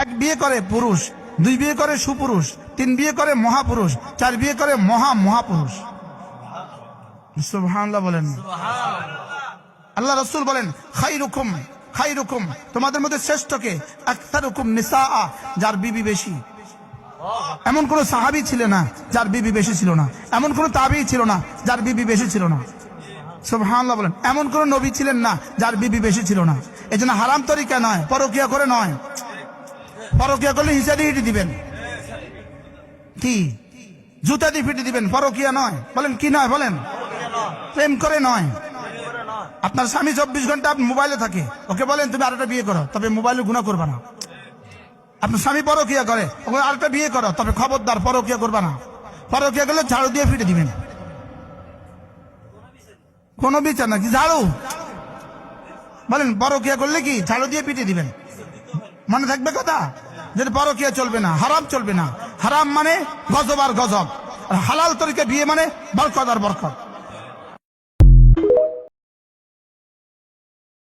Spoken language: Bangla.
এক বিয়ে করে পুরুষ, দুই বিয়ে করে সুপুরুষ, তিন বিয়ে করে মহাপুরুষ, চার বিয়ে করে মহাপুরুষ। সুবহানাল্লাহ বলেন। আল্লাহ রাসূল বলেন খাইরুকুম, তোমাদের মধ্যে শ্রেষ্ঠকে আকসারুকুম নিসাআ, যার বিবি বেশি। এমন কোন সাহাবী ছিল না যার বিবি বেশি ছিল না, এমন কোন তাবেঈ ছিল না যার বিবি বেশি ছিল না। সুবহানাল্লাহ বলেন। এমন কোন নবী ছিলেন না যার বিবি বেশি ছিল না। এজন্য হারাম তরিকা নয়, পরকিয়া করে নয়। পরকিয়া করলে হিসাবে হিটি দিবেন, কি জুতা দিয়ে ফিটে দিবেন, পরকিয়া নয়। বলেন কি নয়? বলেন প্রেম করে নয়। আপনার স্বামী 24 ঘন্টা মোবাইলে থাকে, ওকে বলেন তুমি আরেকটা বিয়ে করো, তবে মোবাইলে গুনাহ করবা না। আপনার স্বামী পরকিয়া করে, ওকে আরেকটা বিয়ে করো, তবে খবরদার পরকিয়া করবা না। পরকিয়া করলে ঝাড়ু দিয়ে ফিটে দিবেন। কোন বিচার নাকি ঝাড়ু? বলেন পরকিয়া করলে কি ঝাড়ু দিয়ে পিটে দিবেন? মনে থাকবে কথা, যে পরকিয়া চলবে না, হারাম চলবে না। হারাম মানে গজব আর গজব, আর হালাল তরিকা বিয়ে মানে বরকত আর বরকত।